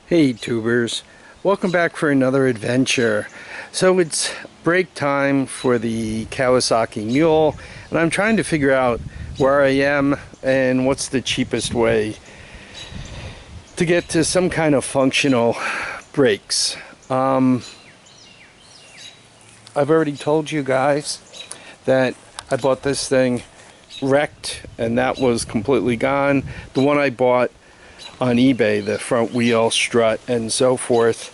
Hey tubers, welcome back for another adventure. So it's break time for the Kawasaki Mule, and I'm trying to figure out where I am and what's the cheapest way to get to some kind of functional brakes. I've already told you guys that I bought this thing wrecked and that was completely gone. The one I bought on eBay, the front wheel, strut, and so forth,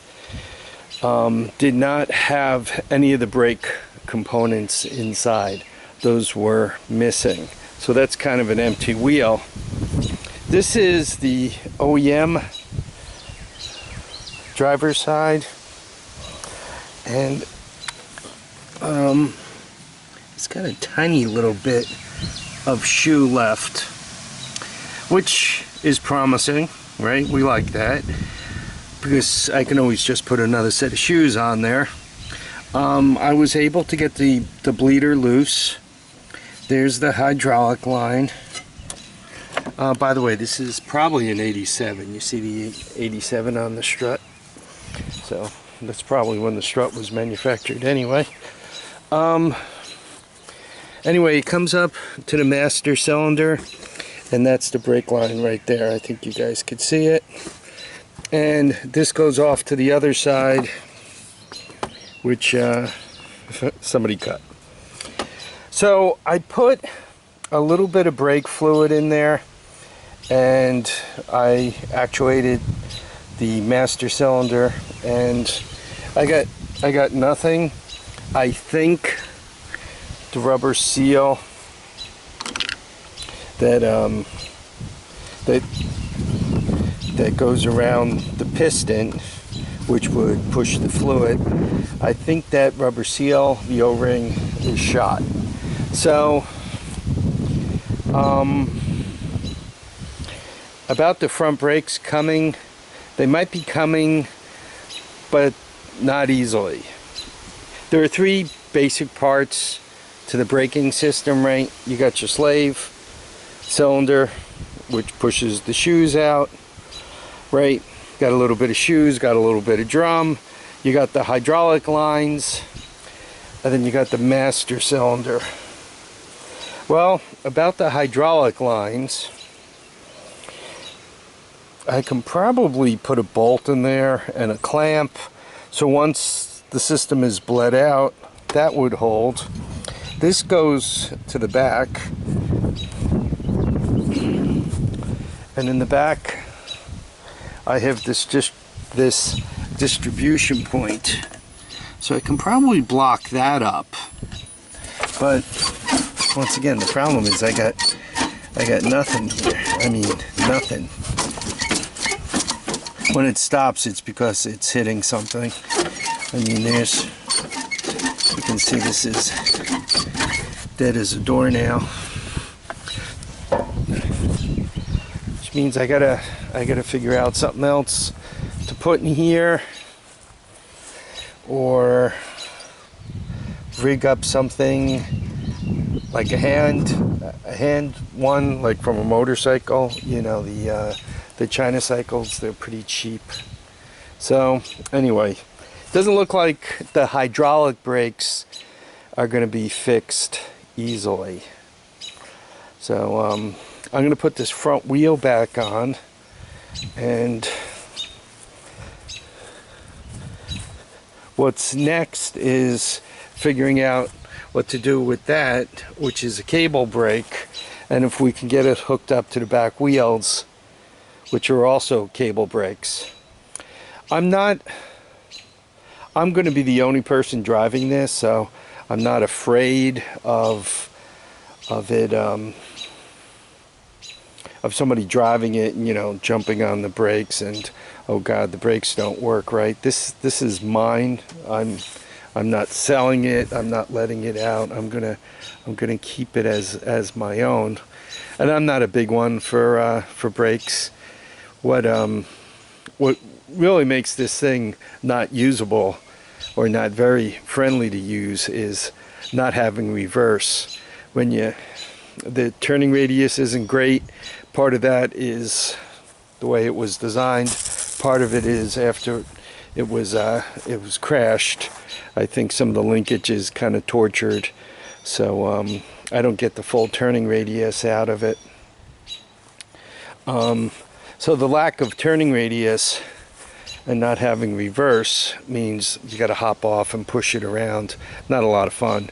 did not have any of the brake components inside. Those were missing. So that's kind of an empty wheel. This is the OEM driver's side, and it's got a tiny little bit of shoe left, which is promising, right? We like that because I can always just put another set of shoes on there. I was able to get the bleeder loose. There's the hydraulic line. By the way, this is probably an 87. You see the 87 on the strut? So that's probably when the strut was manufactured anyway. Anyway, it comes up to the master cylinder, and that's the brake line right there. I think you guys could see it. And this goes off to the other side, which somebody cut. So I put a little bit of brake fluid in there, and I actuated the master cylinder, and I got nothing. I think the rubber seal that that goes around the piston, which would push the fluid, I think that rubber seal, the O-ring, is shot. So about the front brakes coming, they might be coming, but not easily. There are three basic parts to the braking system, right? You got your slave cylinder, which pushes the shoes out, right? Got a little bit of shoes, got a little bit of drum. You got the hydraulic lines, and then you got the master cylinder. Well, about the hydraulic lines, I can probably put a bolt in there and a clamp, so once the system is bled out, that would hold. This goes to the back, and in the back I have this distribution point, so I can probably block that up. But once again, the problem is I got nothing here. I mean, nothing. When it stops, it's because it's hitting something. I mean, you can see this is dead as a doornail, which means I gotta figure out something else to put in here, or rig up something like a hand one, like from a motorcycle. You know, the China cycles, they're pretty cheap. So anyway, doesn't look like the hydraulic brakes are going to be fixed easily. So I'm going to put this front wheel back on, and what's next is figuring out what to do with that, which is a cable brake, and if we can get it hooked up to the back wheels, which are also cable brakes. I'm going to be the only person driving this, so I'm not afraid of it, of somebody driving it and, you know, jumping on the brakes and, oh God, the brakes don't work right. This is mine. I'm not selling it. I'm not letting it out. I'm gonna keep it as my own. And I'm not a big one for brakes. What really makes this thing not usable or not very friendly to use is not having reverse. When the turning radius isn't great, part of that is the way it was designed. part of it is after it was crashed, I think some of the linkages kind of tortured, so I don't get the full turning radius out of it. So the lack of turning radius and not having reverse means you got to hop off and push it around. Not a lot of fun.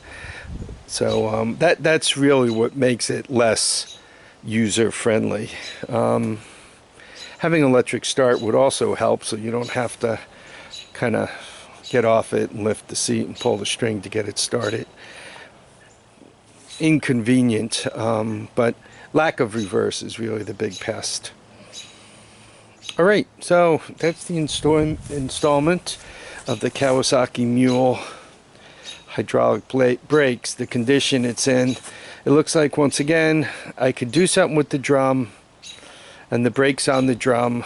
So that's really what makes it less user friendly. Having electric start would also help, so you don't have to kind of get off it and lift the seat and pull the string to get it started. Inconvenient, but lack of reverse is really the big pest. Alright, so that's the installment of the Kawasaki Mule hydraulic brakes, the condition it's in. It looks like, once again, I could do something with the drum and the brakes on the drum.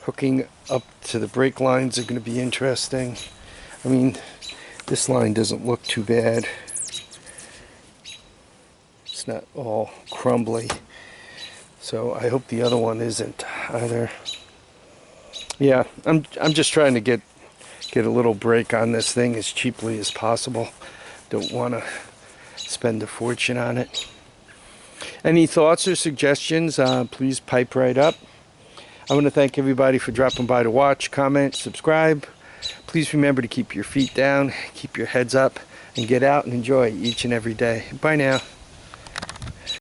Hooking up to the brake lines are going to be interesting. I mean, this line doesn't look too bad. It's not all crumbly, so I hope the other one isn't either. Yeah, I'm just trying to get a little break on this thing as cheaply as possible. Don't want to spend a fortune on it. Any thoughts or suggestions, please pipe right up. I want to thank everybody for dropping by to watch, comment, subscribe. Please remember to keep your feet down, keep your heads up, and get out and enjoy each and every day. Bye now.